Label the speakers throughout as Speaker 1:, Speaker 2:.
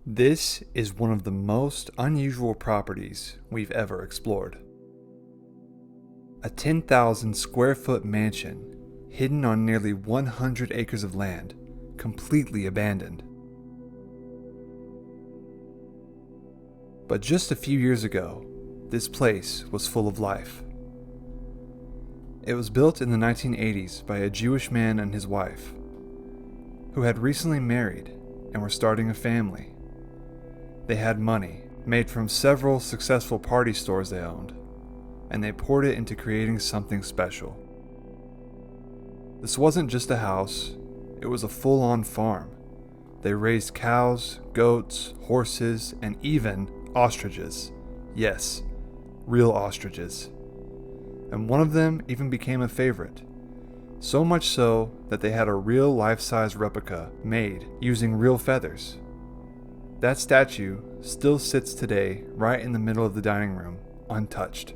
Speaker 1: This is one of the most unusual properties we've ever explored. A 10,000 square foot mansion hidden on nearly 100 acres of land, completely abandoned. But just a few years ago, this place was full of life. It was built in the 1980s by a Jewish man and his wife, who had recently married and were starting a family. They had money made from several successful party stores they owned, and they poured it into creating something special. This wasn't just a house, it was a full-on farm. They raised cows, goats, horses, and even ostriches. Yes, real ostriches. And one of them even became a favorite. So much so that they had a real life-size replica made using real feathers. That statue still sits today right in the middle of the dining room, untouched.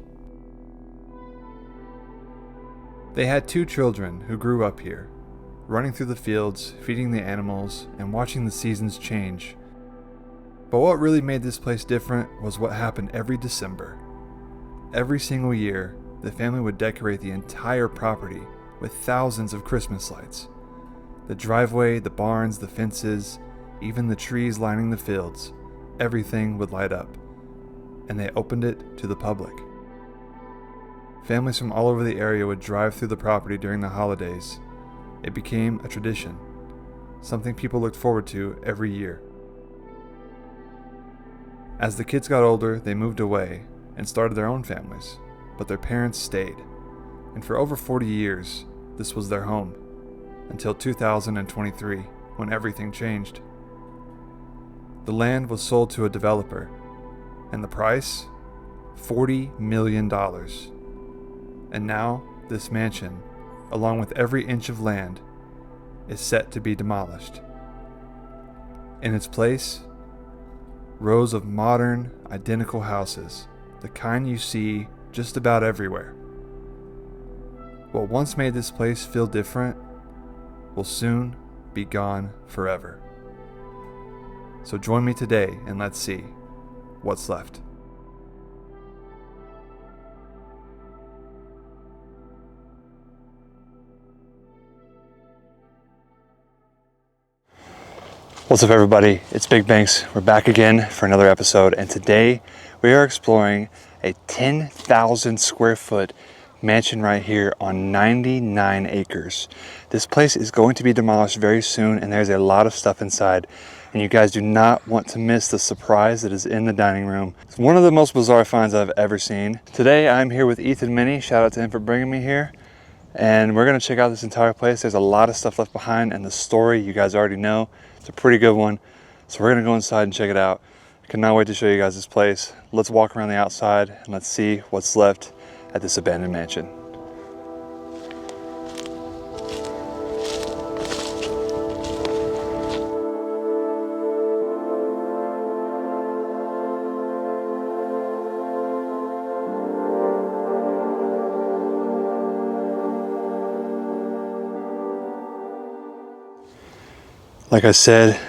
Speaker 1: They had 2 children who grew up here, running through the fields, feeding the animals, and watching the seasons change. But what really made this place different was what happened every December. Every single year, the family would decorate the entire property with thousands of Christmas lights. The driveway, the barns, the fences, even the trees lining the fields, everything would light up, and they opened it to the public. Families from all over the area would drive through the property during the holidays. It became a tradition, something people looked forward to every year. As the kids got older, they moved away and started their own families, but their parents stayed, and for over 40 years, this was their home, until 2023, when everything changed. The land was sold to a developer, and the price? $40 million. And now, this mansion, along with every inch of land, is set to be demolished. In its place, rows of modern, identical houses, the kind you see just about everywhere. What once made this place feel different will soon be gone forever. So join me today and let's see what's left. What's up, everybody? It's BigBankz. We're back again for another episode, and today we are exploring a 10,000 square foot mansion right here on 99 acres. This place is going to be demolished very soon, and there's a lot of stuff inside, and you guys do not want to miss the surprise that is in the dining room. It's one of the most bizarre finds I've ever seen. Today I'm here with Ethan Minnie. Shout out to him for bringing me here, and we're going to check out this entire place. There's a lot of stuff left behind, and the story you guys already know. It's a pretty good one, so we're going to go inside and check it out. I cannot wait to show you guys this place. Let's walk around the outside and let's see what's left at this abandoned mansion. Like I said,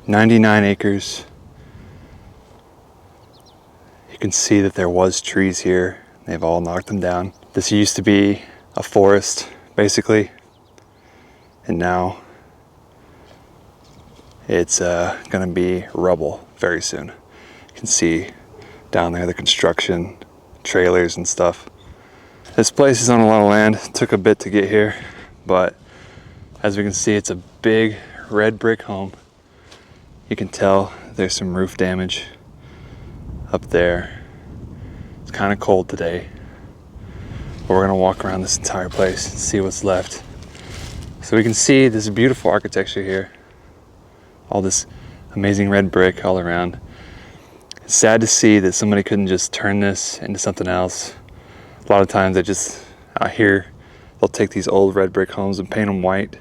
Speaker 1: 99 acres. You can see that there was trees here. They've all knocked them down. This used to be a forest, basically, and now it's gonna be rubble very soon. You can see down there the construction, trailers and stuff. This place is on a lot of land. It took a bit to get here, but as we can see, it's a big red brick home. You can tell there's some roof damage up there. It's kind of cold today, but we're gonna walk around this entire place and see what's left. So we can see this beautiful architecture here, all this amazing red brick all around. It's sad to see that somebody couldn't just turn this into something else. A lot of times they just, out here, they'll take these old red brick homes and paint them white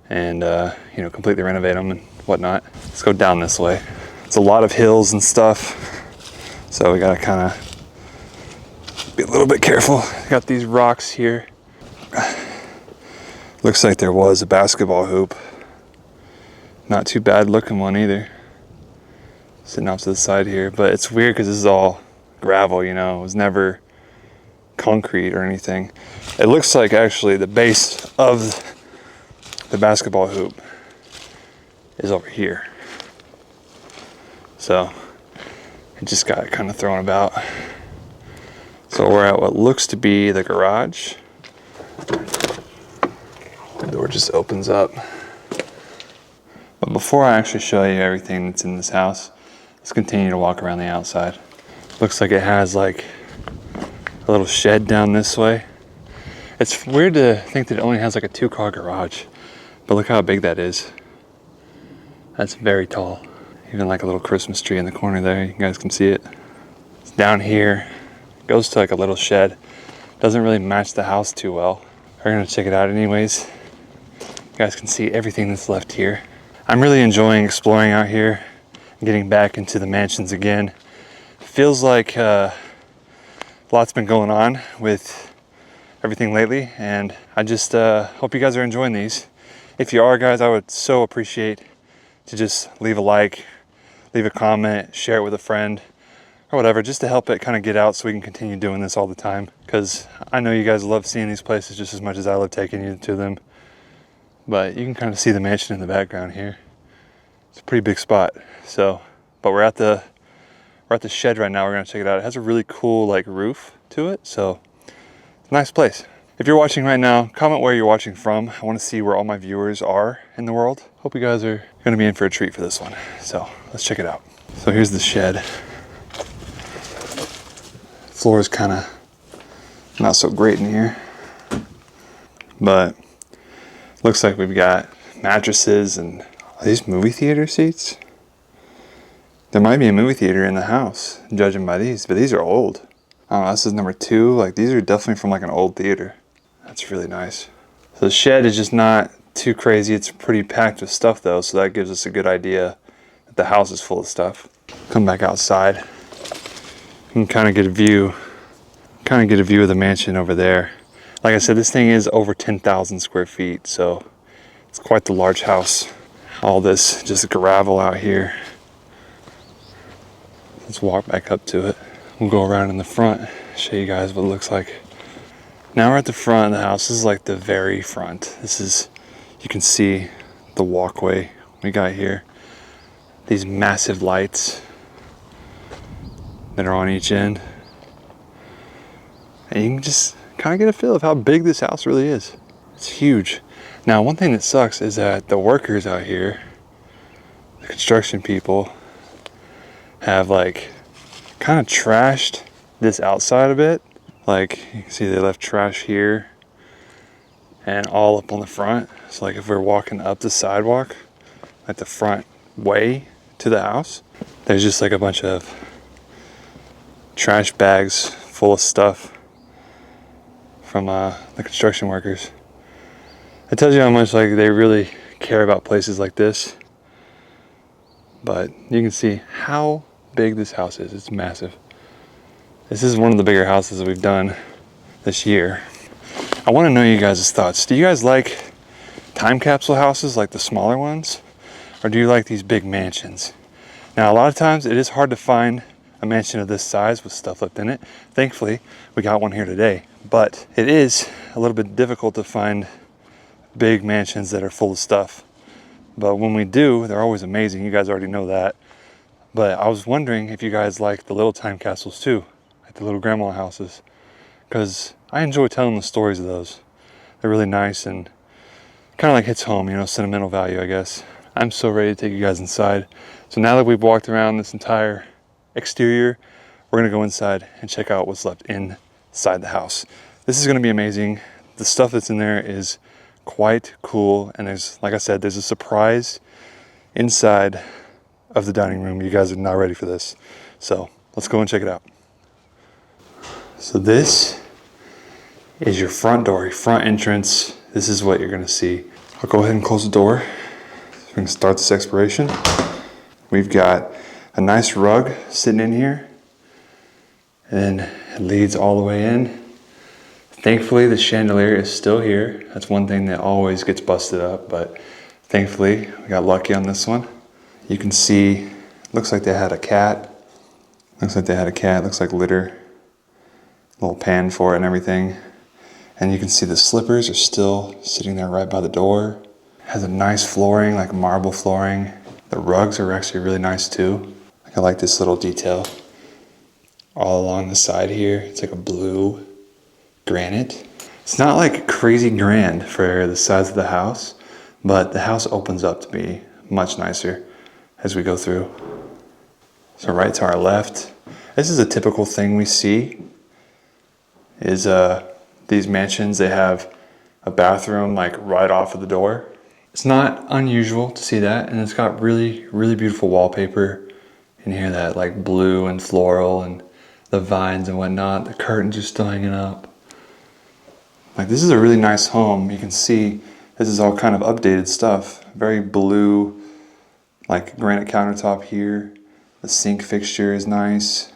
Speaker 1: and completely renovate them and whatnot. Let's go down this way. It's a lot of hills and stuff, so we gotta kind of be a little bit careful. Got these rocks here. Looks like there was a basketball hoop. Not too bad looking one either. sitting off to the side here. But it's weird because this is all gravel, you know, it was never concrete or anything. It looks like actually the base of the basketball hoop is over here. So it just got kind of thrown about. So we're at what looks to be the garage. The door just opens up. But before I actually show you everything that's in this house, let's continue to walk around the outside. Looks like it has like a little shed down this way. It's weird to think that it only has like a 2-car garage, but look how big that is. That's very tall. Even like a little Christmas tree in the corner there, you guys can see it. It's down here, goes to like a little shed. Doesn't really match the house too well. We're gonna check it out anyways. You guys can see everything that's left here. I'm really enjoying exploring out here, getting back into the mansions again. Feels like a lot's been going on with everything lately, and I just hope you guys are enjoying these. If you are, guys, I would so appreciate to just leave a like, leave a comment, share it with a friend, or whatever, just to help it kind of get out so we can continue doing this all the time. Because I know you guys love seeing these places just as much as I love taking you to them. But you can kind of see the mansion in the background here. It's a pretty big spot. So, but we're at the shed right now. We're gonna check it out. It has a really cool like roof to it, so it's a nice place. If you're watching right now, comment where you're watching from. I want to see where all my viewers are in the world. Hope you guys are gonna be in for a treat for this one. So let's check it out. So here's the shed. Floor is kind of not so great in here, but looks like we've got mattresses and are these movie theater seats? There might be a movie theater in the house, judging by these, but these are old. I don't know, this is number 2. Like these are definitely from like an old theater. That's really nice. So the shed is just not too crazy. It's pretty packed with stuff though, so that gives us a good idea that the house is full of stuff. Come back outside. You can kind of get a view of the mansion over there. Like I said, this thing is over 10,000 square feet, so it's quite the large house. All this just gravel out here. Let's walk back up to it. We'll go around in the front, show you guys what it looks like. Now we're at the front of the house. This is like the very front. This is, you can see the walkway we got here. These massive lights that are on each end. And you can just kind of get a feel of how big this house really is. It's huge. Now, one thing that sucks is that the workers out here, the construction people, have like kind of trashed this outside a bit. Like you can see they left trash here and all up on the front. So like if we're walking up the sidewalk, like the front way to the house, there's just like a bunch of trash bags full of stuff from the construction workers. It tells you how much like they really care about places like this. But you can see how big this house is. It's massive. This is one of the bigger houses that we've done this year. I want to know you guys' thoughts. Do you guys like time capsule houses like the smaller ones? Or do you like these big mansions? Now, a lot of times it is hard to find a mansion of this size with stuff left in it. Thankfully, we got one here today. But it is a little bit difficult to find big mansions that are full of stuff. But when we do, they're always amazing. You guys already know that. But I was wondering if you guys like the little time capsules too, like the little grandma houses. Because I enjoy telling the stories of those. They're really nice and kind of like hits home, you know, sentimental value, I guess. I'm so ready to take you guys inside. So now that we've walked around this entire exterior, we're gonna go inside and check out what's left inside the house. This is gonna be amazing. The stuff that's in there is quite cool, and there's, like I said, there's a surprise inside of the dining room. You guys are not ready for this, so let's go and check it out. So this is your front door, your front entrance. This is what you're gonna see. I'll go ahead and close the door so we can start this exploration. We've got a nice rug sitting in here, and then it leads all the way in. Thankfully, the chandelier is still here. That's one thing that always gets busted up, but thankfully, we got lucky on this one. You can see Looks like they had a cat. Looks like litter. Little pan for it and everything. And you can see the slippers are still sitting there right by the door. Has a nice flooring, like marble flooring. The rugs are actually really nice too. I like this little detail all along the side here. It's like a blue granite. It's not like crazy grand for the size of the house, but the house opens up to be much nicer as we go through. So right to our left, this is a typical thing we see, is these mansions, they have a bathroom like right off of the door. It's not unusual to see that, and it's got really, really beautiful wallpaper in here, that like blue and floral and the vines and whatnot. The curtains are still hanging up. Like, this is a really nice home. You can see this is all kind of updated stuff. Very blue, like granite countertop here. The sink fixture is nice.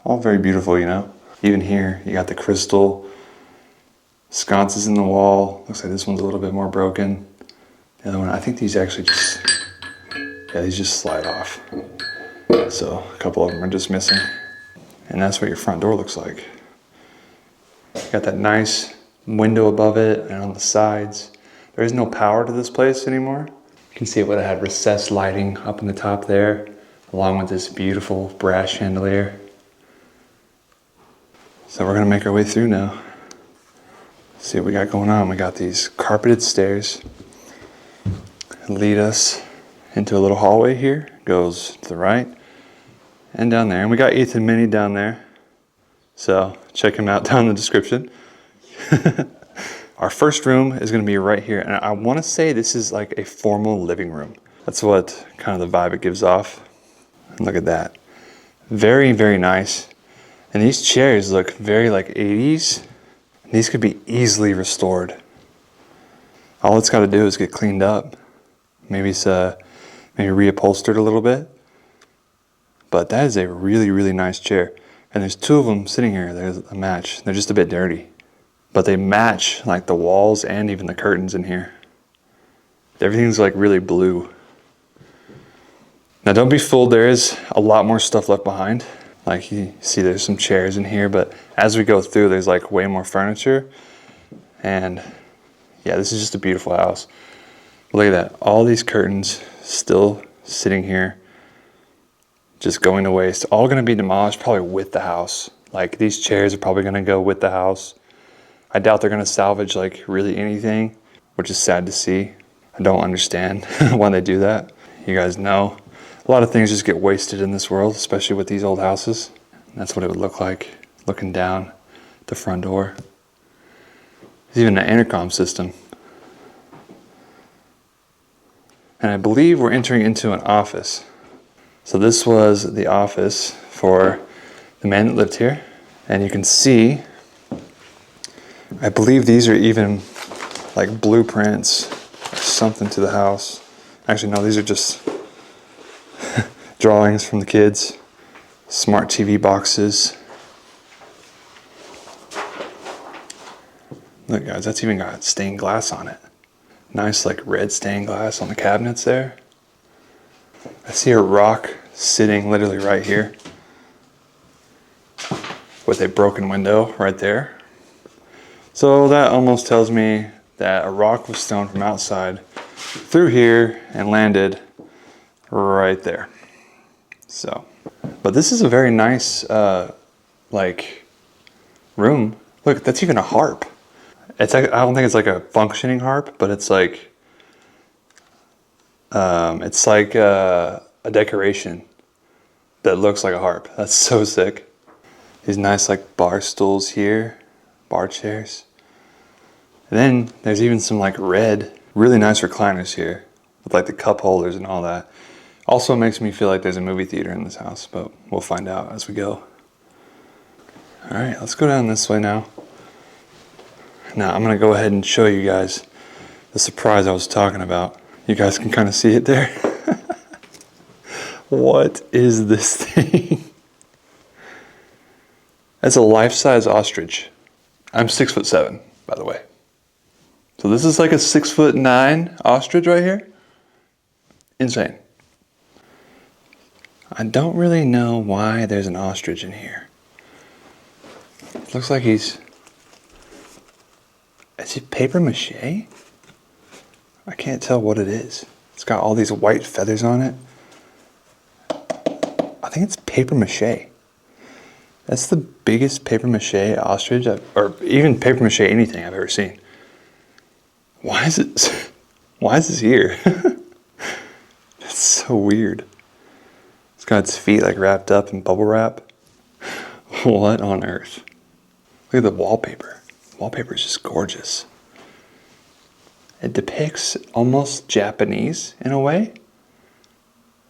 Speaker 1: All very beautiful, you know. Even here, you got the crystal sconces in the wall. Looks like this one's a little bit more broken. The other one, I think these actually just, yeah, these just slide off. So a couple of them are just missing. And that's what your front door looks like. Got that nice window above it and on the sides. There is no power to this place anymore. You can see it would have had recessed lighting up in the top there, along with this beautiful brass chandelier. So we're gonna make our way through now. See what we got going on. We got these carpeted stairs that lead us into a little hallway here. Goes to the right and down there. And we got Ethan Mini down there. So check him out down in the description. Our first room is gonna be right here. And I wanna say this is like a formal living room. That's what kind of the vibe it gives off. And look at that. Very, very nice. And these chairs look very like 80s. These could be easily restored. All it's got to do is get cleaned up. Maybe it's maybe reupholstered a little bit. But that is a really, really nice chair. And there's two of them sitting here. There's a match. They're just a bit dirty. But they match like the walls and even the curtains in here. Everything's like really blue. Now don't be fooled, there is a lot more stuff left behind. Like you see there's some chairs in here, but as we go through there's like way more furniture. And yeah, this is just a beautiful house. Look at that, all these curtains still sitting here, just going to waste. All gonna be demolished probably with the house. Like these chairs are probably gonna go with the house. I doubt they're gonna salvage like really anything, which is sad to see. I don't understand why they do that. You guys know, a lot of things just get wasted in this world, especially with these old houses. And that's what it would look like, looking down the front door. There's even an intercom system. And I believe we're entering into an office. So this was the office for the man that lived here. And you can see, I believe these are even like blueprints or something to the house. Actually, no, these are just drawings from the kids. Smart TV boxes. Look guys, that's even got stained glass on it. Nice like red stained glass on the cabinets there. I see a rock sitting literally right here with a broken window right there. So that almost tells me that a rock was thrown from outside through here and landed right there. So, but this is a very nice like room. Look, that's even a harp. It's, I don't think it's like a functioning harp, but it's like a decoration that looks like a harp. That's so sick. These nice like bar stools here, bar chairs. And then there's even some like red, really nice recliners here with like the cup holders and all that. Also makes me feel like there's a movie theater in this house, but we'll find out as we go. All right, let's go down this way now. Now I'm gonna go ahead and show you guys the surprise I was talking about. You guys can kind of see it there. What is this thing? That's a life-size ostrich. I'm 6'7", by the way. So this is like a 6'9" ostrich right here. Insane. I don't really know why there's an ostrich in here. It looks like is it paper mache? I can't tell what it is. It's got all these white feathers on it. I think it's paper mache. That's the biggest paper mache ostrich, or even paper mache anything I've ever seen. Why is this here? That's so weird. It's got its feet like wrapped up in bubble wrap. What on earth? Look at the wallpaper. Wallpaper is just gorgeous. It depicts almost Japanese in a way.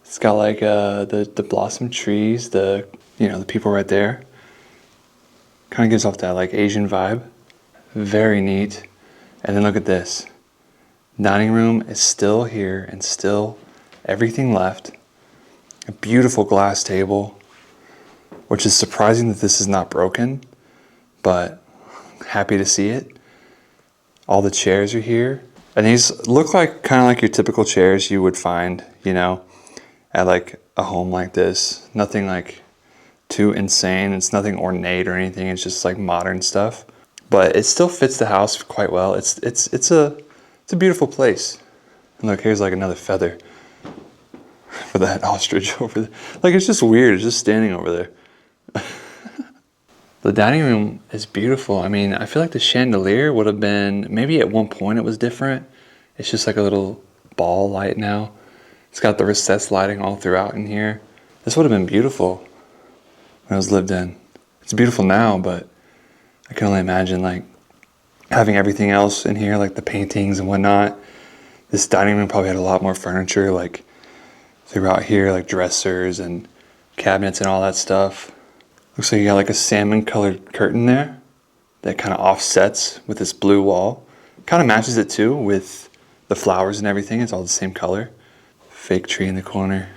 Speaker 1: It's got like the blossom trees, the people right there. Kind of gives off that like Asian vibe. Very neat. And then look at this. Dining room is still here and still everything left. A beautiful glass table, which is surprising that this is not broken, but happy to see it. All the chairs are here. And these look like kind of like your typical chairs you would find, at like a home like this. Nothing like too insane. It's nothing ornate or anything. It's just like modern stuff. But it still fits the house quite well. It's a beautiful place. And look, here's like another feather for that ostrich over there. Like, it's just weird. It's just standing over there. The dining room is beautiful. I mean, I feel like the chandelier would have been, maybe at one point it was different. It's just like a little ball light now. It's got the recessed lighting all throughout in here. This would have been beautiful when it was lived in. It's beautiful now, but I can only imagine like having everything else in here, like the paintings and whatnot. This dining room probably had a lot more furniture, like throughout here, like dressers and cabinets and all that stuff. Looks like you got like a salmon colored curtain there that kind of offsets with this blue wall. Kind of matches it too with the flowers and everything. It's all the same color. Fake tree in the corner.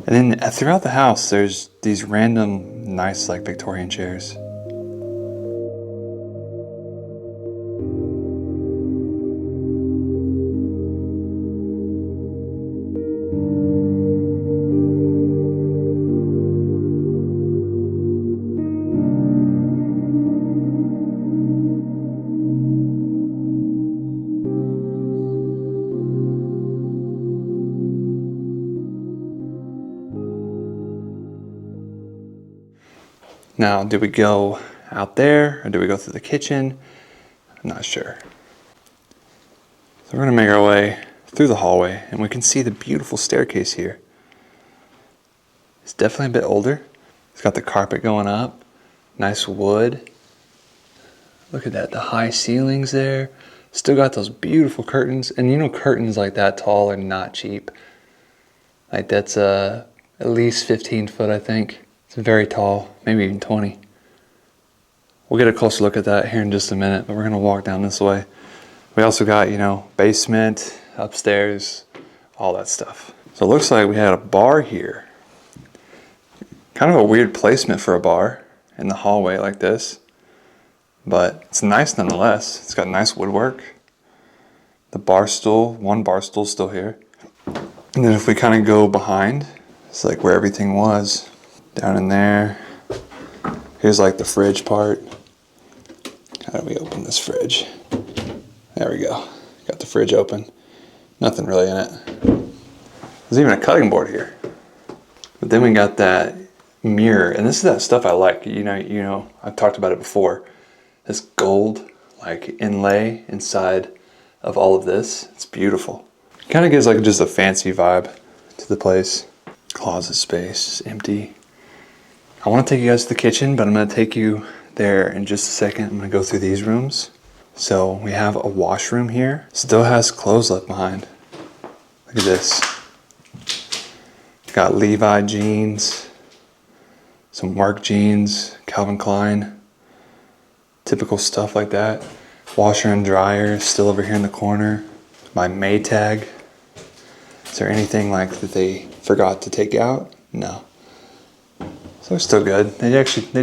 Speaker 1: And then throughout the house, there's these random nice like Victorian chairs. Now, do we go out there or do we go through the kitchen? I'm not sure. So we're gonna make our way through the hallway and we can see the beautiful staircase here. It's definitely a bit older. It's got the carpet going up, nice wood. Look at that, the high ceilings there. Still got those beautiful curtains. And curtains like that tall are not cheap. Like that's at least 15 foot, I think. It's very tall, maybe even 20. We'll get a closer look at that here in just a minute, but we're gonna walk down this way. We also got, basement, upstairs, all that stuff. So it looks like we had a bar here. Kind of a weird placement for a bar in the hallway like this, but it's nice nonetheless. It's got nice woodwork. The bar stool, one bar stool still here. And then if we kind of go behind, it's like where everything was. Down in there. Here's like the fridge part. How do we open this fridge? There we go. Got the fridge open. Nothing really in it. There's even a cutting board here. But then we got that mirror, and this is that stuff I like. I've talked about it before. This gold like inlay inside of all of this. It's beautiful. Kind of gives like just a fancy vibe to the place. Closet space, empty. I want to take you guys to the kitchen, but I'm going to take you there in just a second. I'm going to go through these rooms. So we have a washroom here. Still has clothes left behind. Look at this. Got Levi jeans, some Mark jeans, Calvin Klein. Typical stuff like that. Washer and dryer still over here in the corner. My Maytag. Is there anything like that they forgot to take out? No. So they're still good. They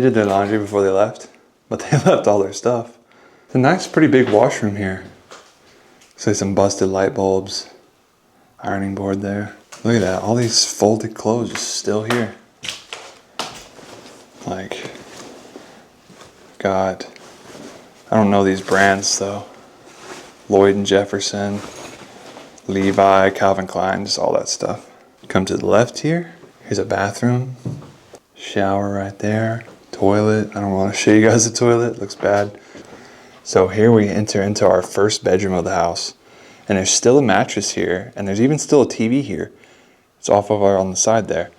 Speaker 1: did their laundry before they left, but they left all their stuff. It's a nice, pretty big washroom here. Looks like some busted light bulbs, ironing board there. Look at that, all these folded clothes are still here. Like, God, I don't know these brands though. Lloyd and Jefferson, Levi, Calvin Klein, just all that stuff. Come to the left here, here's a bathroom. Shower right there. Toilet, I don't want to show you guys the toilet, it looks bad. So here we enter into our first bedroom of the house. And there's still a mattress here, and there's even still a TV here. It's off of our on the side there.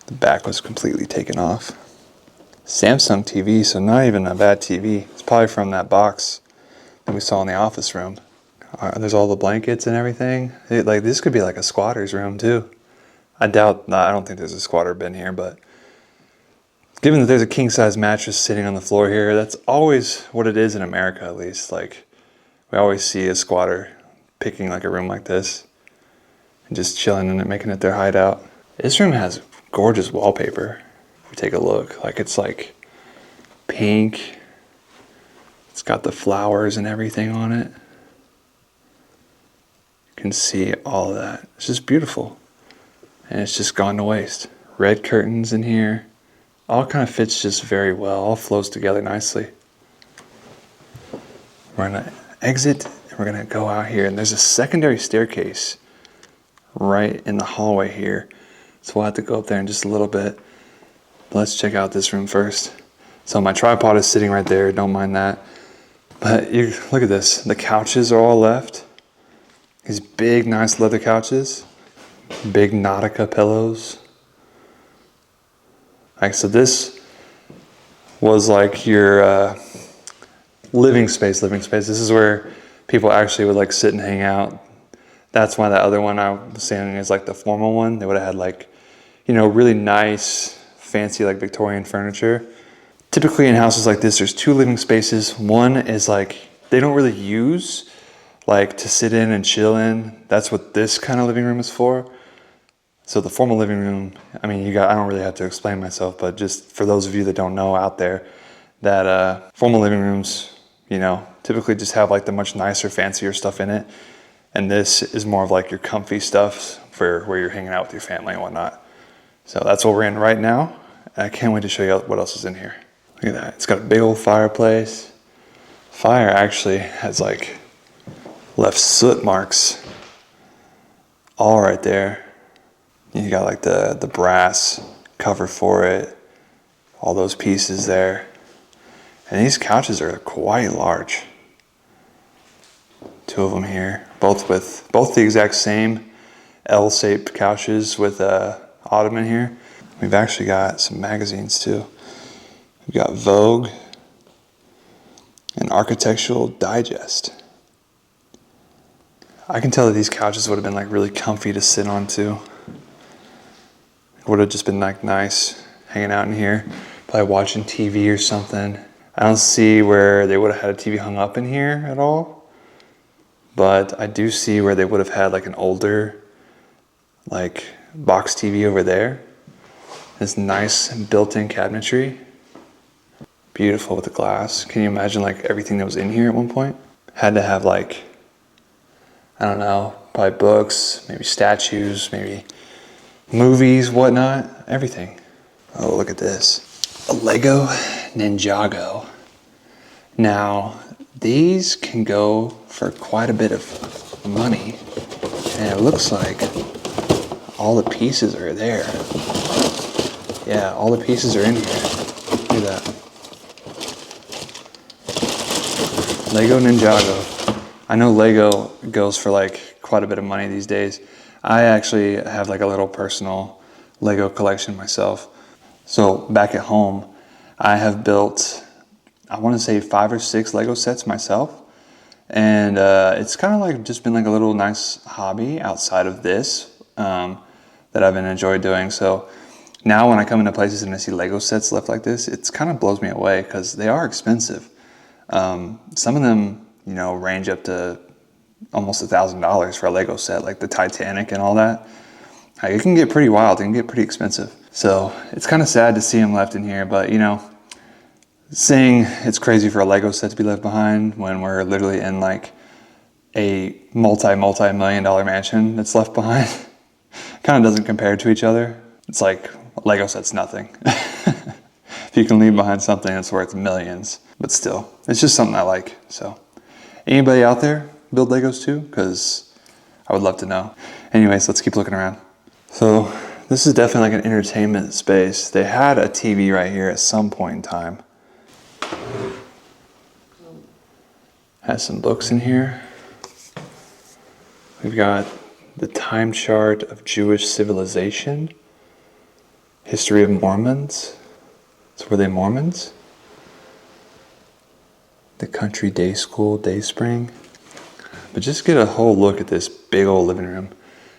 Speaker 1: The back was completely taken off. Samsung TV, so not even a bad TV. It's probably from that box that we saw in the office room. There's all the blankets and everything. Like this could be like a squatter's room too. I doubt, I don't think there's a squatter been here, but given that there's a king size mattress sitting on the floor here, that's always what it is in America at least. Like we always see a squatter picking like a room like this and just chilling in it, making it their hideout. This room has gorgeous wallpaper. If we take a look, like it's like pink. It's got the flowers and everything on it. You can see all of that. It's just beautiful. And it's just gone to waste. Red curtains in here. All kind of fits just very well. All flows together nicely. We're gonna exit and we're gonna go out here. And there's a secondary staircase right in the hallway here. So we'll have to go up there in just a little bit. But let's check out this room first. So my tripod is sitting right there, don't mind that. But you look at this, the couches are all left. These big, nice leather couches. Big Nautica pillows. Like, so this was like your living space. This is where people actually would like sit and hang out. That's why that other one I was saying is like the formal one. They would have had like, you know, really nice, fancy like Victorian furniture. Typically in houses like this, there's two living spaces. One is like, they don't really use like to sit in and chill in. That's what this kind of living room is for. So the formal living room, I mean, I don't really have to explain myself, but just for those of you that don't know out there, that formal living rooms, you know, typically just have like the much nicer, fancier stuff in it. And this is more of like your comfy stuff for where you're hanging out with your family and whatnot. So that's what we're in right now. I can't wait to show you what else is in here. Look at that, it's got a big old fireplace. Fire actually has like left soot marks all right there. You got like the brass cover for it, all those pieces there. And these couches are quite large. Two of them here, both the exact same L-shaped couches with a ottoman here. We've actually got some magazines too. We've got Vogue and Architectural Digest. I can tell that these couches would have been like really comfy to sit on too. Would have just been like nice hanging out in here, probably watching TV or something. I don't see where they would have had a TV hung up in here at all, but I do see where they would have had like an older like box TV over there. This nice built-in cabinetry. Beautiful with the glass. Can you imagine like everything that was in here at one point? Had to have like, I don't know, probably books, maybe statues, maybe movies, whatnot, everything. Oh, look at this. A Lego Ninjago. Now, these can go for quite a bit of money. And it looks like all the pieces are there. Yeah, all the pieces are in here. Look at that. Lego Ninjago. I know Lego goes for like quite a bit of money these days. I actually have like a little personal Lego collection myself. So back at home, I have built, I want to say 5 or 6 Lego sets myself. And it's kind of like just been like a little nice hobby outside of this that I've been enjoyed doing. So now when I come into places and I see Lego sets left like this, it kind of blows me away because they are expensive. Some of them, you know, range up to almost $1,000 for a Lego set, like the Titanic and all that. It can get pretty wild, it can get pretty expensive. So it's kind of sad to see them left in here, but you know, saying it's crazy for a Lego set to be left behind when we're literally in like a multi-million dollar mansion that's left behind. Kind of doesn't compare to each other. It's like Lego set's nothing. If you can leave behind something that's worth millions, but still, it's just something I like. So anybody out there build Legos too? Because I would love to know. Anyways, let's keep looking around. So this is definitely like an entertainment space. They had a TV right here at some point in time. Has some books in here. We've got the time chart of Jewish civilization. History of Mormons. So were they Mormons? The country day school, day spring. But just get a whole look at this big old living room.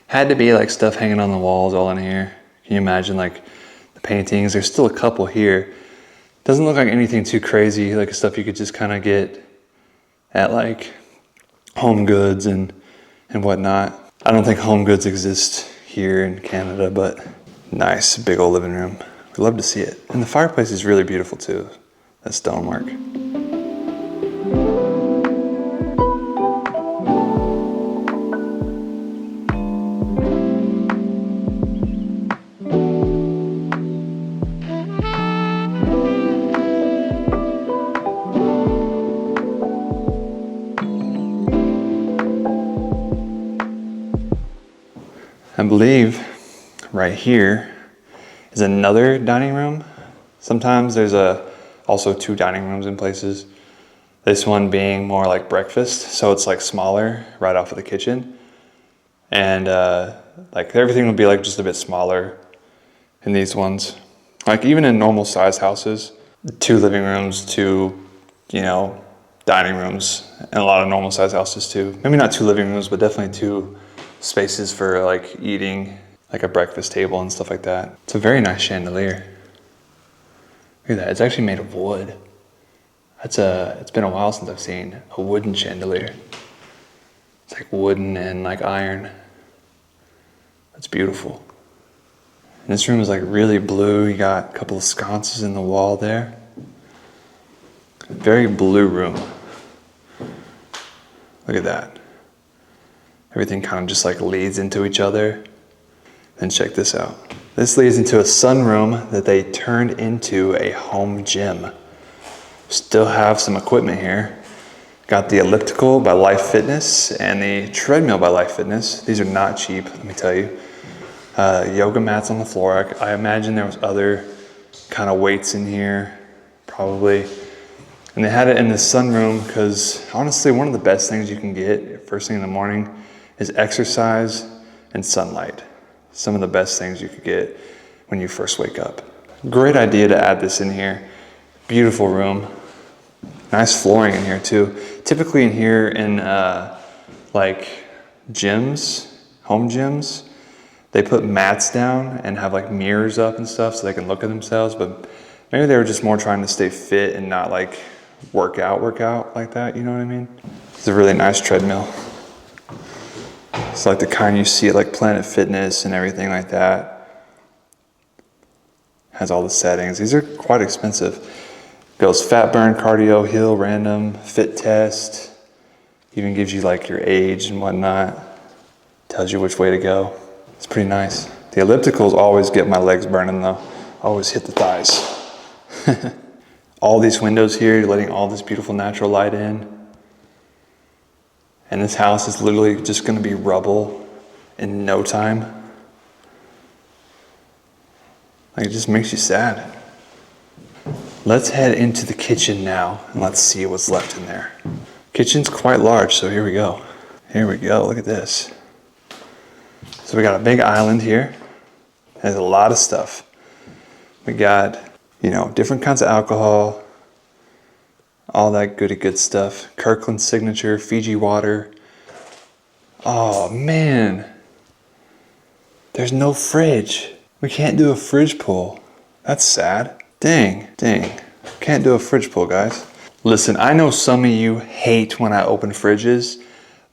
Speaker 1: Had to be like stuff hanging on the walls all in here. Can you imagine like the paintings? There's still a couple here. Doesn't look like anything too crazy, like stuff you could just kind of get at like Home Goods and whatnot. I don't think Home Goods exist here in Canada, but nice big old living room. We'd love to see it. And the fireplace is really beautiful too, that stonework. I believe right here is another dining room. Sometimes there's also two dining rooms in places. This one being more like breakfast, so it's like smaller right off of the kitchen. And like everything will be like just a bit smaller in these ones. Like even in normal size houses, 2 living rooms, 2, dining rooms, and a lot of normal size houses too. Maybe not 2 living rooms, but definitely 2 spaces for like eating, like a breakfast table and stuff like that. It's a very nice chandelier. Look at that, it's actually made of wood. It's been a while since I've seen a wooden chandelier. It's like wooden and like iron. That's beautiful. And this room is like really blue. You got a couple of sconces in the wall there. Very blue room. Look at that. Everything kind of just like leads into each other. Then check this out. This leads into a sunroom that they turned into a home gym. Still have some equipment here. Got the elliptical by Life Fitness and the treadmill by Life Fitness. These are not cheap, let me tell you. Yoga mats on the floor. I imagine there was other kind of weights in here, probably. And they had it in the sunroom because honestly, one of the best things you can get first thing in the morning is exercise and sunlight. Some of the best things you could get when you first wake up. Great idea to add this in here. Beautiful room. Nice flooring in here too. Typically in here in like gyms, home gyms, they put mats down and have like mirrors up and stuff so they can look at themselves, but maybe they were just more trying to stay fit and not like work out like that, you know what I mean? It's a really nice treadmill. It's like the kind you see at like Planet Fitness and everything like that. Has all the settings. These are quite expensive. Goes fat burn, cardio, hill, random, fit test. Even gives you like your age and whatnot. Tells you which way to go. It's pretty nice. The ellipticals always get my legs burning though. Always hit the thighs. All these windows here, letting all this beautiful natural light in. And this house is literally just going to be rubble in no time. Like, it just makes you sad. Let's head into the kitchen now and let's see what's left in there. Kitchen's quite large, so here we go. Here we go, look at this. So we got a big island here. Has a lot of stuff. We got, different kinds of alcohol, all that good stuff. Kirkland signature, Fiji water. Oh man, there's no fridge. We can't do a fridge pull. That's sad. Dang. Can't do a fridge pull, guys. Listen, I know some of you hate when I open fridges,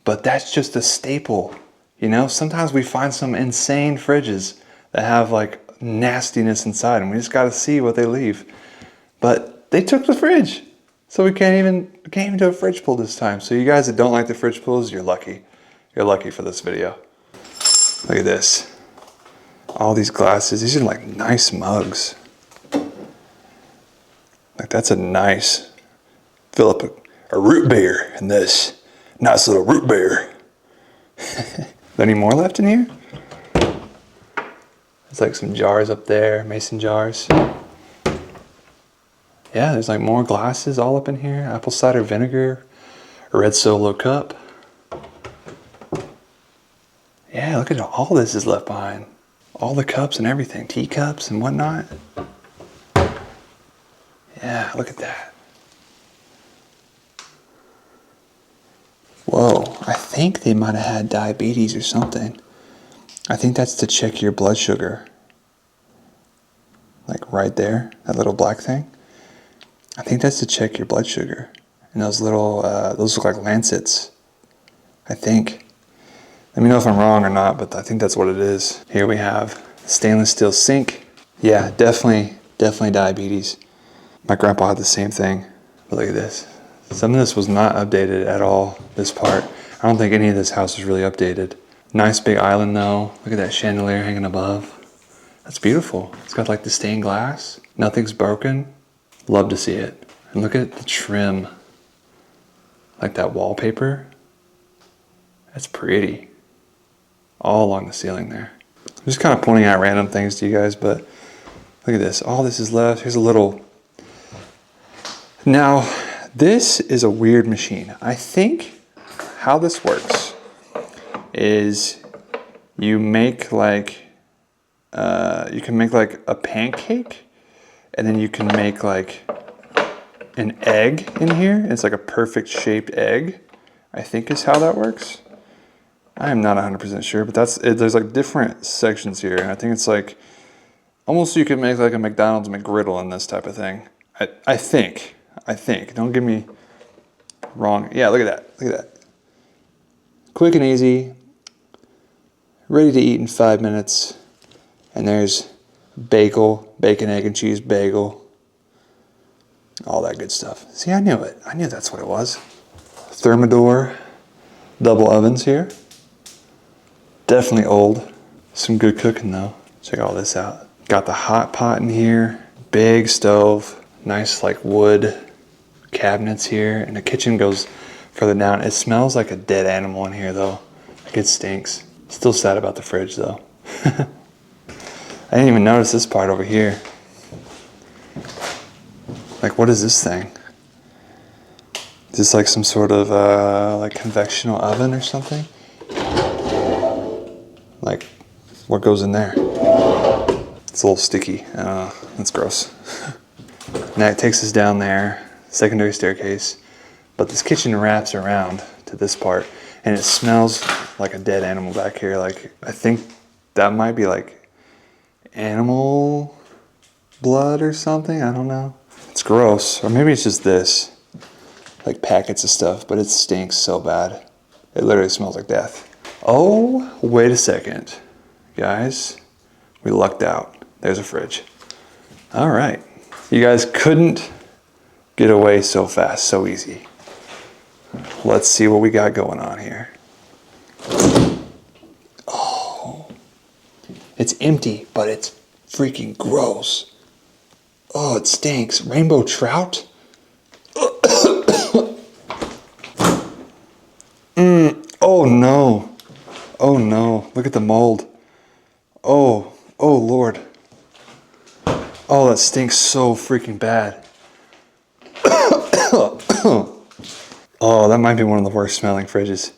Speaker 1: but that's just a staple. Sometimes we find some insane fridges that have like nastiness inside and we just gotta see what they leave. But they took the fridge. So we can't even do a fridge pull this time. So you guys that don't like the fridge pulls, you're lucky. You're lucky for this video. Look at this. All these glasses. These are like nice mugs. Like that's a nice, fill up a root beer in this. Nice little root beer. Any more left in here? There's like some jars up there, mason jars. Yeah, there's like more glasses all up in here. Apple cider vinegar, a red Solo cup. Yeah, look at all this is left behind. All the cups and everything, teacups and whatnot. Yeah, look at that. Whoa, I think they might have had diabetes or something. I think that's to check your blood sugar. Like right there, that little black thing. I think that's to check your blood sugar. And those little, those look like lancets, I think. Let me know if I'm wrong or not, but I think that's what it is. Here we have stainless steel sink. Yeah, definitely diabetes. My grandpa had the same thing. But look at this. Some of this was not updated at all, this part. I don't think any of this house was really updated. Nice big island though. Look at that chandelier hanging above. That's beautiful. It's got like the stained glass. Nothing's broken. Love to see it. And look at the trim. Like that wallpaper. That's pretty. All along the ceiling there. I'm just kind of pointing out random things to you guys, but look at this. All this is left. Here's a little. Now, this is a weird machine. I think how this works is you make like, you can make like a pancake, and then you can make like an egg in here. It's like a perfect shaped egg, I think is how that works. I am not 100% sure, but that's it. There's like different sections here, and I think it's like almost you could make like a McDonald's McGriddle in this type of thing. I think. Don't get me wrong. Yeah, look at that. Look at that. Quick and easy. Ready to eat in 5 minutes. And there's bagel, bacon, egg, and cheese bagel. All that good stuff. See, I knew it. I knew that's what it was. Thermidor double ovens here. Definitely old. Some good cooking though. Check all this out. Got the hot pot in here. Big stove. Nice like wood cabinets here. And the kitchen goes further down. It smells like a dead animal in here though. Like it stinks. Still sad about the fridge though. I didn't even notice this part over here. Like what is this thing? Is this like some sort of like convectional oven or something? Like what goes in there? It's a little sticky. That's gross. Now it takes us down there, secondary staircase, but this kitchen wraps around to this part, and it smells like a dead animal back here. Like I think that might be like animal blood or something. I don't know. It's gross, or maybe it's just this, like packets of stuff, but it stinks so bad. It literally smells like death. Oh, wait a second, guys. We lucked out. There's a fridge. All right. You guys couldn't get away so fast, so easy. Let's see what we got going on here. Oh, it's empty, but it's freaking gross. Oh, it stinks. Rainbow trout? Oh no. Oh no. Look at the mold. Oh Lord. Oh, that stinks so freaking bad. Oh, that might be one of the worst smelling fridges.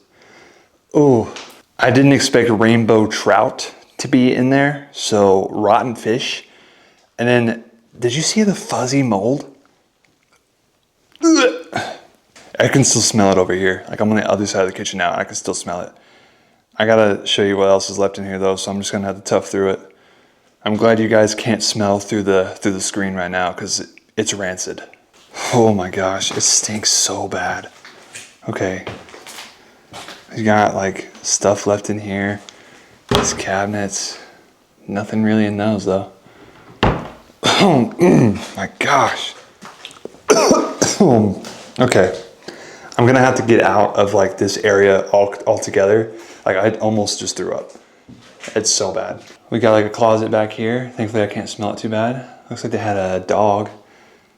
Speaker 1: Oh, I didn't expect rainbow trout to be in there, so rotten fish. And then, did you see the fuzzy mold? I can still smell it over here. Like I'm on the other side of the kitchen now, and I can still smell it. I gotta show you what else is left in here though, so I'm just gonna have to tough through it. I'm glad you guys can't smell through the screen right now because it's rancid. Oh my gosh, it stinks so bad. Okay, we got like stuff left in here. These cabinets, nothing really in those though. Oh my gosh. Okay, I'm gonna have to get out of like this area altogether. Like I almost just threw up. It's so bad. We got like a closet back here. Thankfully I can't smell it too bad. Looks like they had a dog.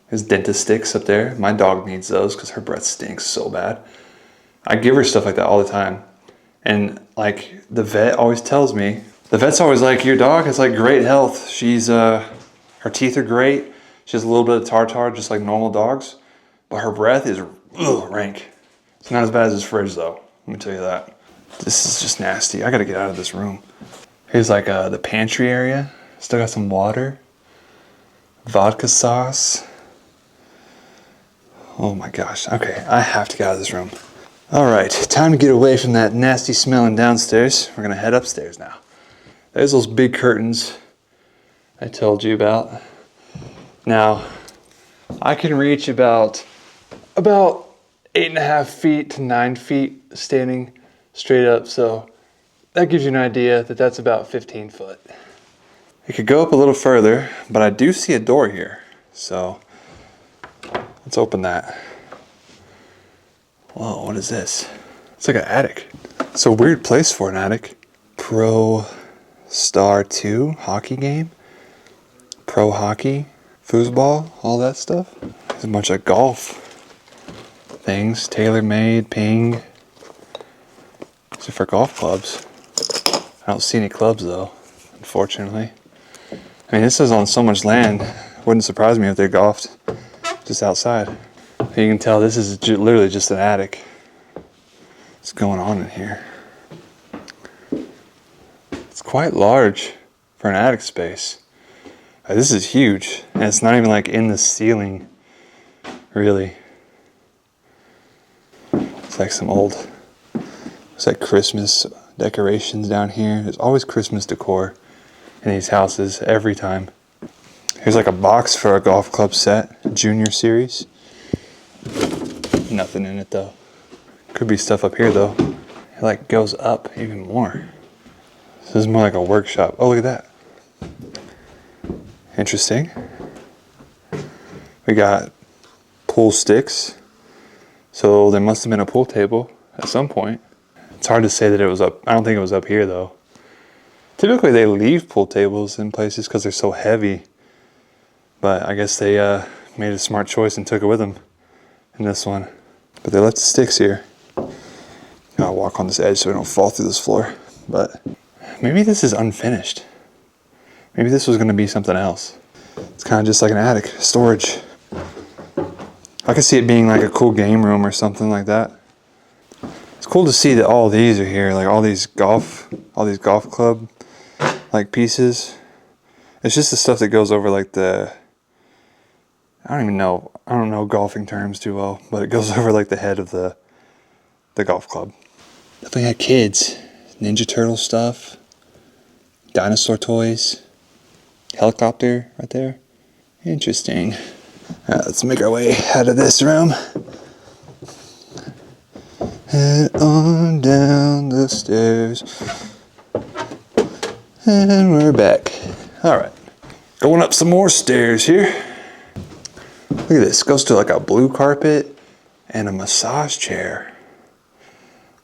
Speaker 1: There's dentist sticks up there. My dog needs those because her breath stinks so bad. I give her stuff like that all the time. And like the vet always tells me, the vet's always like, your dog has like great health. She's, her teeth are great. She has a little bit of tartar, just like normal dogs. But her breath is rank. It's not as bad as his fridge though. Let me tell you that. This is just nasty. I gotta get out of this room. Here's like the pantry area. Still got some water. Vodka sauce. Oh my gosh. Okay, I have to get out of this room. All right, time to get away from that nasty smelling downstairs. We're gonna head upstairs now. There's those big curtains I told you about. Now, I can reach about 8.5 feet to 9 feet standing straight up, so that gives you an idea that that's about 15 foot. It could go up a little further, but I do see a door here, so let's open that. Whoa, what is this? It's like an attic. It's a weird place for an attic. Pro Star 2 hockey game. Pro hockey, foosball, all that stuff. There's a bunch of golf things. TaylorMade, Ping. These are for golf clubs. I don't see any clubs though, unfortunately. I mean, this is on so much land. Wouldn't surprise me if they golfed just outside. You can tell this is literally just an attic. What's going on in here? It's quite large for an attic space. This is huge, and it's not even like in the ceiling, really. It's like some old, it's like Christmas decorations down here. There's always Christmas decor in these houses every time. Here's like a box for a golf club set, junior series. Nothing in it though. Could be stuff up here though. It like goes up even more. This is more like a workshop. Oh, look at that. Interesting. We got pool sticks. So there must have been a pool table at some point. It's hard to say that it was up. I don't think it was up here though. Typically they leave pool tables in places because they're so heavy. But I guess they made a smart choice and took it with them in this one. But they left the sticks here. I'll walk on this edge so we don't fall through this floor. But maybe this is unfinished. Maybe this was going to be something else. It's kind of just like an attic, storage. I could see it being like a cool game room or something like that. It's cool to see that all these are here, like all these golf club like pieces. It's just the stuff that goes over like the, I don't know golfing terms too well, but it goes over like the head of the golf club. Definitely had kids, Ninja Turtle stuff, dinosaur toys, helicopter right there. Interesting. Let's make our way out of this room. Head on down the stairs. And we're back. All right, going up some more stairs here. Look at this, goes to like a blue carpet and a massage chair.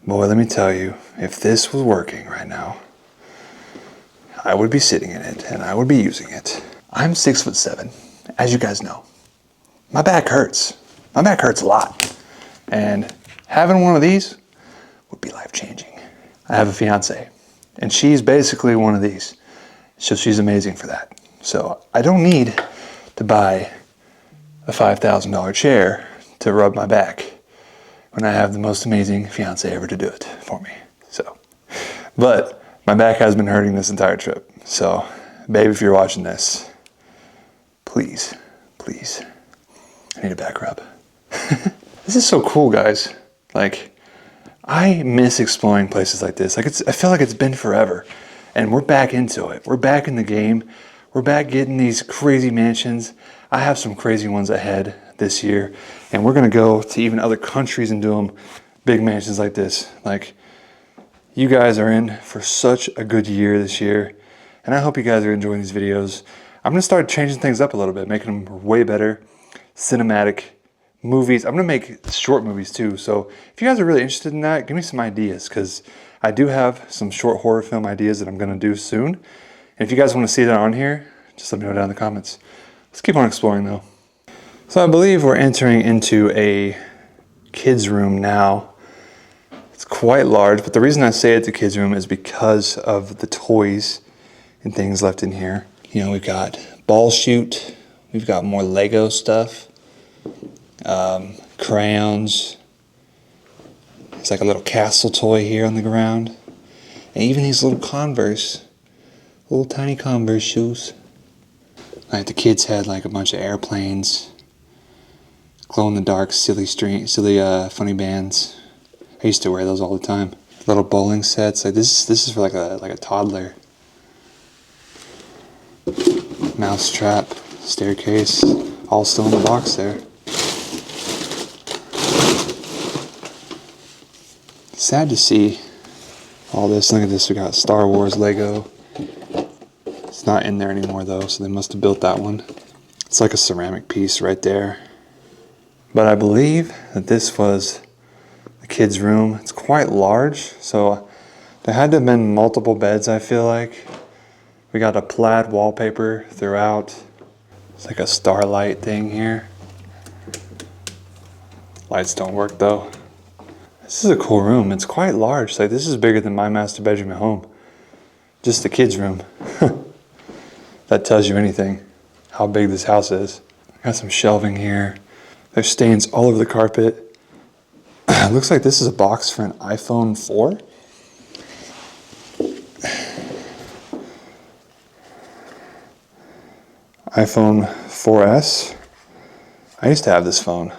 Speaker 1: Boy, let me tell you, if this was working right now, I would be sitting in it and I would be using it. I'm 6'7", as you guys know. My back hurts. My back hurts a lot. And having one of these would be life-changing. I have a fiance, and she's basically one of these. So she's amazing for that. So I don't need to buy a $5,000 chair to rub my back when I have the most amazing fiance ever to do it for me. So, but my back has been hurting this entire trip. So, babe, if you're watching this, please, I need a back rub. This is so cool, guys. Like, I miss exploring places like this. Like, I feel like it's been forever. And we're back into it. We're back in the game. We're back getting these crazy mansions. I have some crazy ones ahead this year. And we're going to go to even other countries and do them big mansions like this. Like, you guys are in for such a good year this year. And I hope you guys are enjoying these videos. I'm going to start changing things up a little bit, making them way better, cinematic, movies. I'm gonna make short movies too. So if you guys are really interested in that, give me some ideas, because I do have some short horror film ideas that I'm gonna do soon. And if you guys want to see that on here, just let me know down in the comments. Let's keep on exploring though. So I believe we're entering into a kids room now. It's quite large, but the reason I say it's a kids room is because of the toys and things left in here. You know, we've got ball shoot, we've got more Lego stuff, crayons. It's like a little castle toy here on the ground. And even these little Converse, little tiny Converse shoes. Like the kids had like a bunch of airplanes, glow in the dark, silly funny bands. I used to wear those all the time. Little bowling sets. Like this is for like a toddler. Mouse trap, staircase, all still in the box there. Sad to see all this. Look at this. We got Star Wars Lego. It's not in there anymore though, so they must have built that one. It's like a ceramic piece right there. But I believe that this was the kids' room. It's quite large, so there had to have been multiple beds, I feel like. We got a plaid wallpaper throughout. It's like a starlight thing here. Lights don't work though. This is a cool room. It's quite large. Like this is bigger than my master bedroom at home. Just the kids' room. That tells you anything, how big this house is. Got some shelving here. There's stains all over the carpet. It looks like this is a box for an iPhone 4. iPhone 4S. I used to have this phone.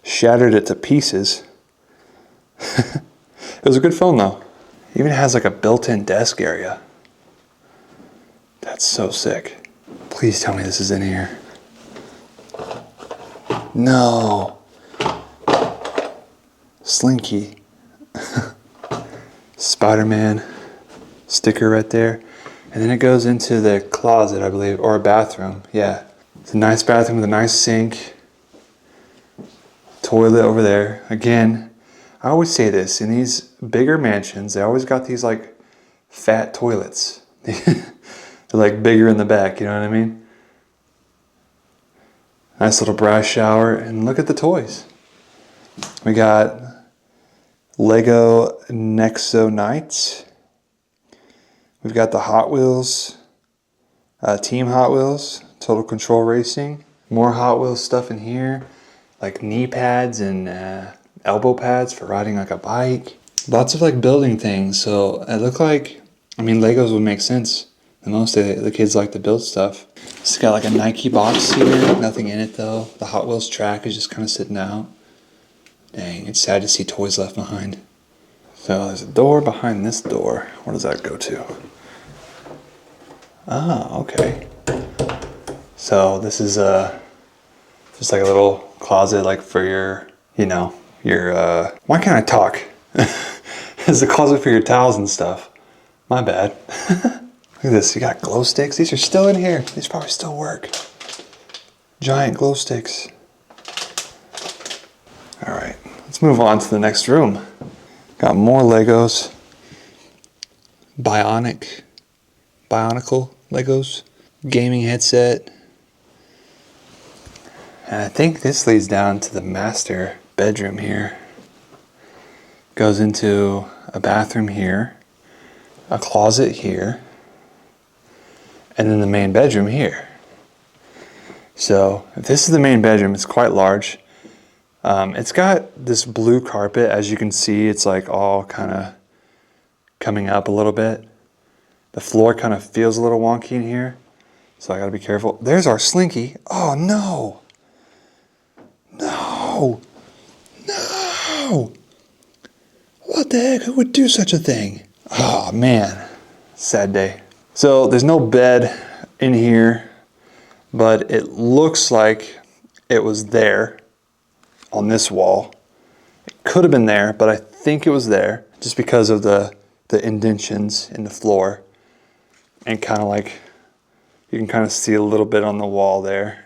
Speaker 1: Shattered it to pieces. It was a good phone though. Even has like a built-in desk area. That's so sick. Please tell me this is in here. No. Slinky. Spider-Man sticker right there. And then it goes into the closet, I believe, or a bathroom. Yeah. It's a nice bathroom with a nice sink. Toilet over there. Again, I always say this, in these bigger mansions, they always got these like fat toilets. They're like bigger in the back, you know what I mean? Nice little brass shower, and look at the toys. We got Lego Nexo Knights. We've got the Hot Wheels, Team Hot Wheels, Total Control Racing. More Hot Wheels stuff in here, like knee pads and elbow pads for riding like a bike. Lots of like building things, so it looked like, I mean, Legos would make sense. The most of the kids like to build stuff. It's got like a Nike box here, nothing in it though. The Hot Wheels track is just kind of sitting out. Dang, it's sad to see toys left behind. So there's a door behind this door. Where does that go to? Ah, okay. So this is just like a little closet, like for your, you know, your, why can't I talk? It's a closet for your towels and stuff. My bad. Look at this, you got glow sticks. These are still in here. These probably still work. Giant glow sticks. All right, let's move on to the next room. Got more Legos. Bionicle Legos. Gaming headset. And I think this leads down to the master bedroom here. Goes into a bathroom here, a closet here, and then the main bedroom here. So if this is the main bedroom, it's quite large. It's got this blue carpet. As you can see, it's like all kind of coming up a little bit. The floor kind of feels a little wonky in here, so I gotta be careful. There's our Slinky. Oh no! No! No! What the heck? Who would do such a thing? Oh man, sad day. So there's no bed in here, but it looks like it was there on this wall. It could have been there, but I think it was there just because of the indentions in the floor, and kind of like you can kind of see a little bit on the wall there,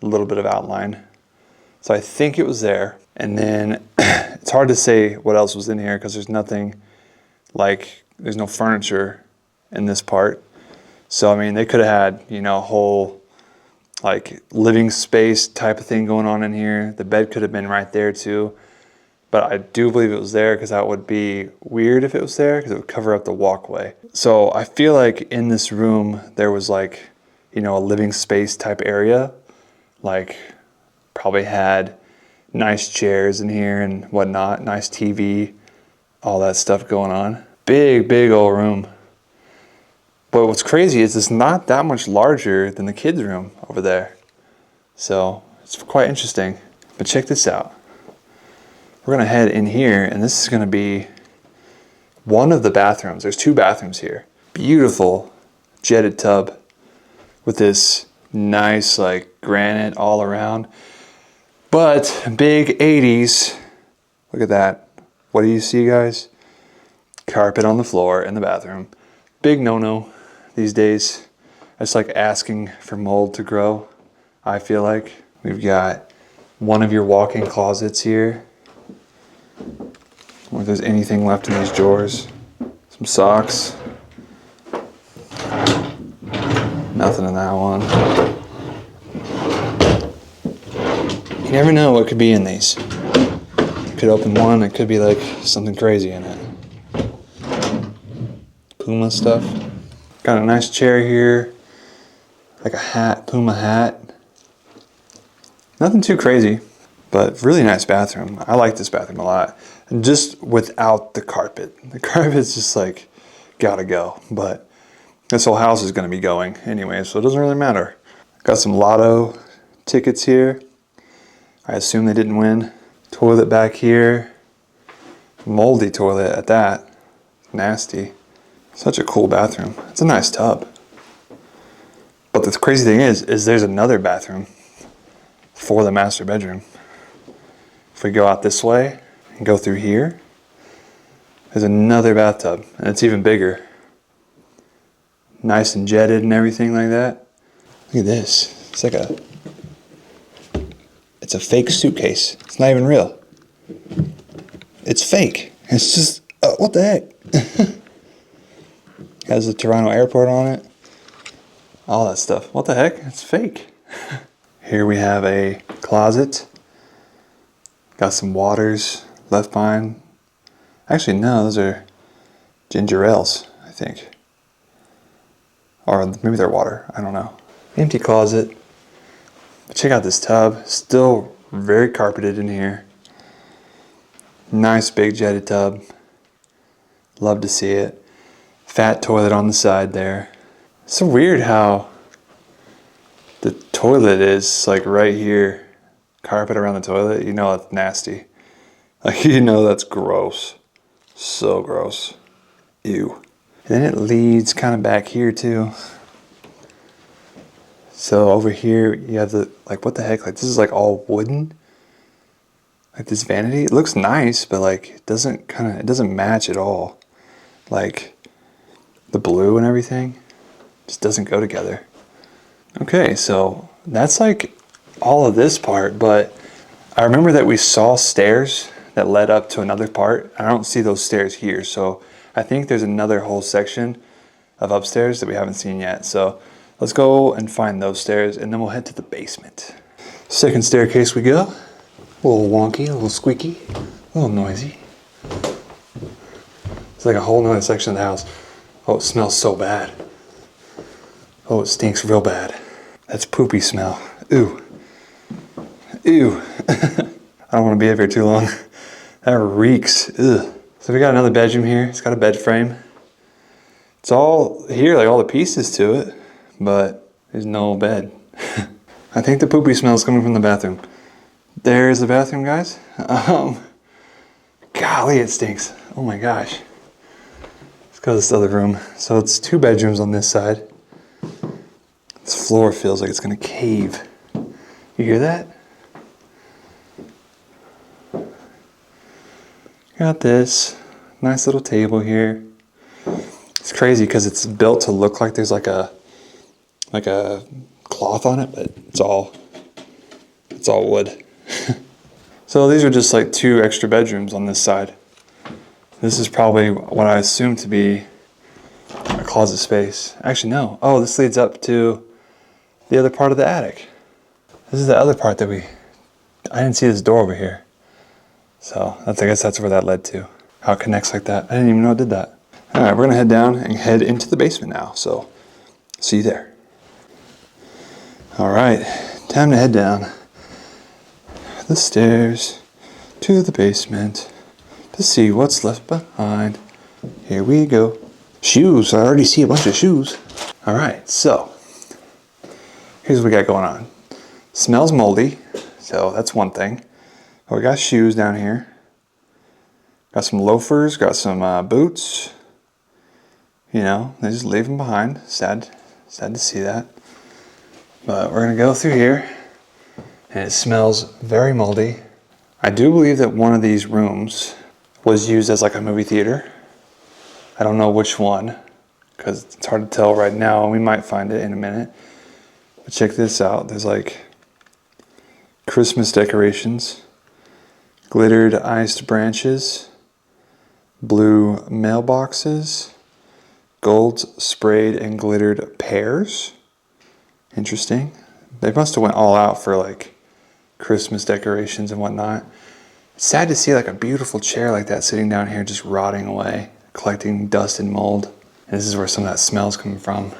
Speaker 1: a little bit of outline. So I think it was there. And then it's hard to say what else was in here because there's nothing like, there's no furniture in this part. So, I mean, they could have had, you know, a whole like living space type of thing going on in here. The bed could have been right there too. But I do believe it was there because that would be weird if it was there because it would cover up the walkway. So I feel like in this room, there was like, you know, a living space type area. Like probably had nice chairs in here and whatnot, nice TV, all that stuff going on. Big, big old room. But what's crazy is it's not that much larger than the kids' room over there. So it's quite interesting. But check this out. We're gonna head in here and this is gonna be one of the bathrooms. There's 2 bathrooms here. Beautiful jetted tub with this nice like granite all around. But big 80s. Look at that. What do you see, guys? Carpet on the floor in the bathroom. Big no-no these days. It's like asking for mold to grow, I feel like. We've got one of your walk-in closets here. Or if there's anything left in these drawers. Some socks. Nothing in that one. You never know what could be in these. You could open one, it could be like something crazy in it. Puma stuff. Got a nice chair here. Like a hat, Puma hat. Nothing too crazy, but really nice bathroom. I like this bathroom a lot. And just without the carpet. The carpet's just like, gotta go. But this whole house is gonna be going anyway, so it doesn't really matter. Got some lotto tickets here. I assume they didn't win. Toilet back here. Moldy toilet at that. Nasty. Such a cool bathroom. It's a nice tub. But the crazy thing is there's another bathroom for the master bedroom. If we go out this way and go through here, there's another bathtub, and it's even bigger. Nice and jetted and everything like that. Look at this. It's like it's a fake suitcase. It's not even real. It's fake. It's just, what the heck? Has the Toronto airport on it. All that stuff. What the heck? It's fake. Here we have a closet. Got some waters left behind. Actually, no, those are ginger ales, I think. Or maybe they're water. I don't know. Empty closet. But check out this tub. Still very carpeted in here. Nice big jetted tub. Love to see it. Fat toilet on the side there. It's so weird how the toilet is like right here. Carpet around the toilet. You know that's nasty. Like, you know that's gross. So gross. Ew. And then it leads kind of back here too. So over here you have the, like, what the heck? Like, this is like all wooden. Like this vanity. It looks nice, but like it doesn't match at all. Like the blue and everything just doesn't go together. Okay, so that's like all of this part, but I remember that we saw stairs that led up to another part. I don't see those stairs here, so I think there's another whole section of upstairs that we haven't seen yet. So let's go and find those stairs and then we'll head to the basement. Second staircase we go. A little wonky, a little squeaky, a little noisy. It's like a whole nother section of the house. Oh, it smells so bad. Oh, it stinks real bad. That's poopy smell. Ooh. Ew. I don't want to be up here too long. That reeks. Ugh. So we got another bedroom here. It's got a bed frame. It's all here, like all the pieces to it, but there's no bed. I think the poopy smell is coming from the bathroom. There's the bathroom, guys. Golly, it stinks. Oh my gosh. Let's go to this other room. So it's 2 bedrooms on this side. This floor feels like it's gonna cave. You hear that? Got this nice little table here. It's crazy because it's built to look like there's like a cloth on it, but it's all wood. So these are just like 2 extra bedrooms on this side. This is probably what I assume to be a closet space. Actually, no. Oh, this leads up to the other part of the attic. This is the other part that I didn't see this door over here. So I guess that's where that led to. How it connects like that. I didn't even know it did that. All right, we're gonna head down and head into the basement now. So see you there. All right, time to head down the stairs to the basement to see what's left behind. Here we go. Shoes, I already see a bunch of shoes. All right, so here's what we got going on. Smells moldy, so that's one thing. Oh, we got shoes down here. Got some loafers, got some boots. You know, they just leave them behind. Sad to see that. But we're gonna go through here, and it smells very moldy. I do believe that one of these rooms was used as like a movie theater. I don't know which one, because it's hard to tell right now. We might find it in a minute. But check this out. There's like Christmas decorations, glittered iced branches, blue mailboxes, gold sprayed and glittered pears. Interesting. They must have went all out for like Christmas decorations and whatnot. It's sad to see like a beautiful chair like that sitting down here just rotting away, collecting dust and mold. And this is where some of that smell's coming from.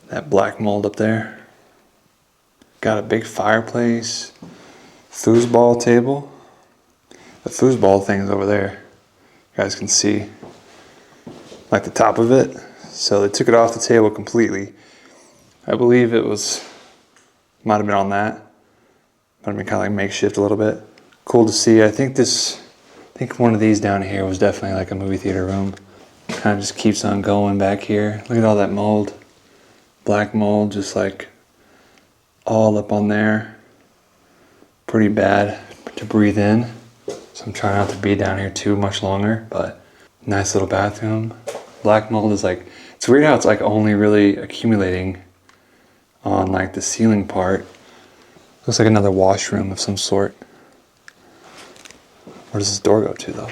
Speaker 1: That black mold up there. Got a big fireplace, foosball table. The foosball thing is over there. You guys can see like the top of it. So they took it off the table completely. I believe it might have been on that. Might have been kind of like makeshift a little bit. Cool to see. I think one of these down here was definitely like a movie theater room. Kind of just keeps on going back here. Look at all that mold. Black mold just like all up on there. Pretty bad to breathe in. So I'm trying not to be down here too much longer, but nice little bathroom. Black mold is like, it's weird how it's like only really accumulating on like the ceiling part. Looks like another washroom of some sort. Where does this door go to though?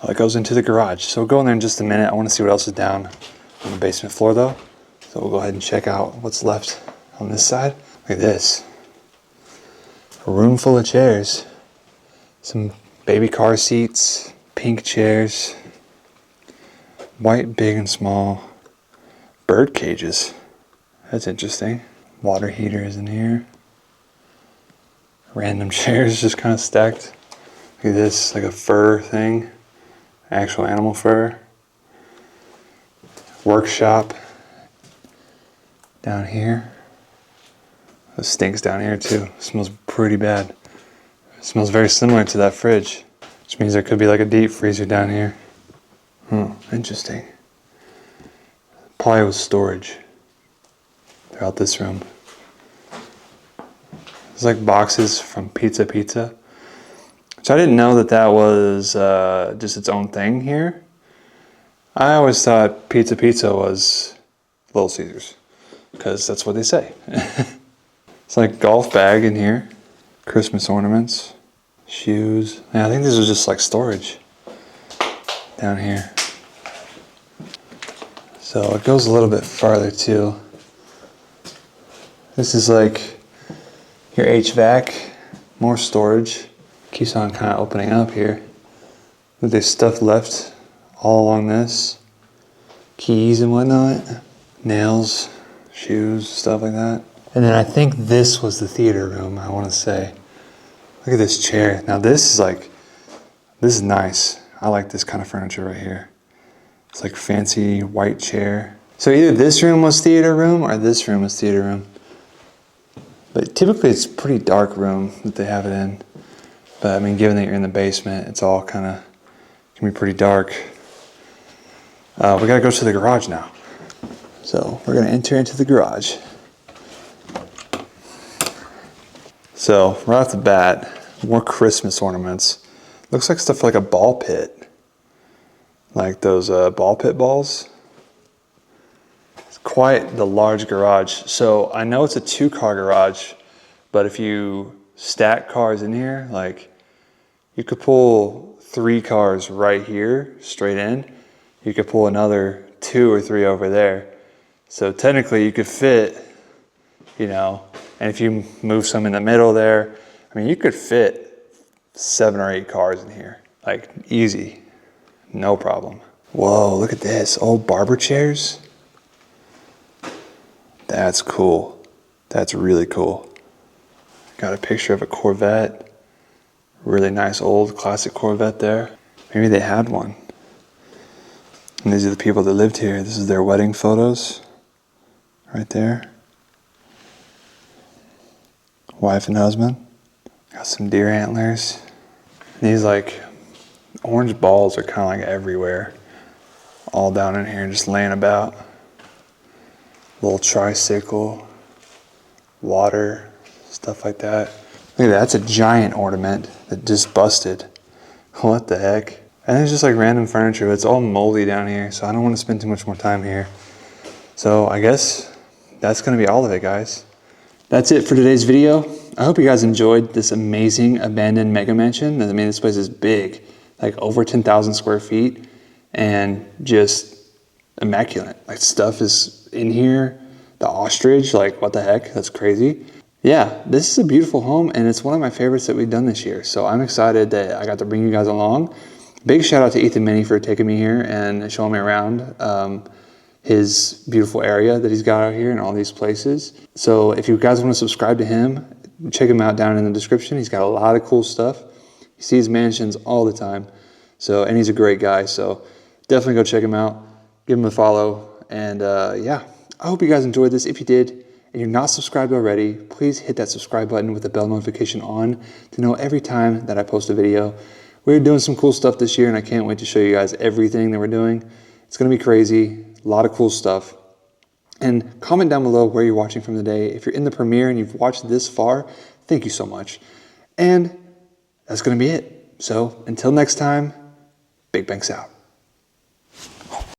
Speaker 1: Oh, it goes into the garage. So we'll go in there in just a minute. I want to see what else is down on the basement floor though. So we'll go ahead and check out what's left on this side. Look at this. A room full of chairs. Some baby car seats, pink chairs, white, big and small, bird cages. That's interesting. Water heaters in here. Random chairs just kind of stacked. Look at this, like a fur thing. Actual animal fur. Workshop down here. It stinks down here too. It smells pretty bad. It smells very similar to that fridge, which means there could be like a deep freezer down here. Interesting. Probably with storage throughout this room. There's like boxes from Pizza. So I didn't know that was just its own thing here. I always thought Pizza was Little Caesars, because that's what they say. It's like golf bag in here, Christmas ornaments, shoes. Yeah, I think these are just like storage down here. So it goes a little bit farther too. This is like your HVAC, more storage. Keeps on kind of opening up here. There's stuff left all along this. Keys and whatnot. Nails, shoes, stuff like that. And then I think this was the theater room, I want to say. Look at this chair. Now this is nice. I like this kind of furniture right here. It's like fancy white chair. So either this room was theater room or this room was theater room. But typically it's a pretty dark room that they have it in. But I mean, given that you're in the basement, it's all kind of, can be pretty dark. We gotta go to the garage now. So we're gonna enter into the garage. So right off the bat, more Christmas ornaments. Looks like stuff like a ball pit. Like those ball pit balls. It's quite the large garage. So I know it's a 2-car garage, but if you stack cars in here, like you could pull 3 cars right here straight in. You could pull another 2 or 3 over there. So technically you could fit, you know, and if you move some in the middle there, I mean, you could fit 7 or 8 cars in here, like easy, no problem. Whoa, look at this, old barber chairs. That's cool. That's really cool. Got a picture of a Corvette. Really nice old classic Corvette there. Maybe they had one. And these are the people that lived here. This is their wedding photos. Right there. Wife and husband. Got some deer antlers. These like orange balls are kind of like everywhere. All down in here and just laying about. Little tricycle, water, stuff like that. Look at that, that's a giant ornament that just busted. What the heck? And it's just like random furniture. It's all moldy down here, so I don't want to spend too much more time here. So I guess that's gonna be all of it, guys. That's it for today's video. I hope you guys enjoyed this amazing abandoned mega mansion. I mean, this place is big, like over 10,000 square feet and just immaculate. Like stuff is in here. The ostrich, like what the heck? That's crazy. Yeah, this is a beautiful home and it's one of my favorites that we've done this year. So I'm excited that I got to bring you guys along. Big shout out to Ethan Minnie for taking me here and showing me around his beautiful area that he's got out here and all these places. So if you guys want to subscribe to him, check him out down in the description. He's got a lot of cool stuff. He sees mansions all the time. So, and he's a great guy. So definitely go check him out. Give him a follow. And yeah, I hope you guys enjoyed this. If you did, and you're not subscribed already, please hit that subscribe button with the bell notification on to know every time that I post a video. We're doing some cool stuff this year and I can't wait to show you guys everything that we're doing. It's gonna be crazy, a lot of cool stuff. And comment down below where you're watching from today. If you're in the premiere and you've watched this far, thank you so much. And that's gonna be it. So until next time, BigBankz out.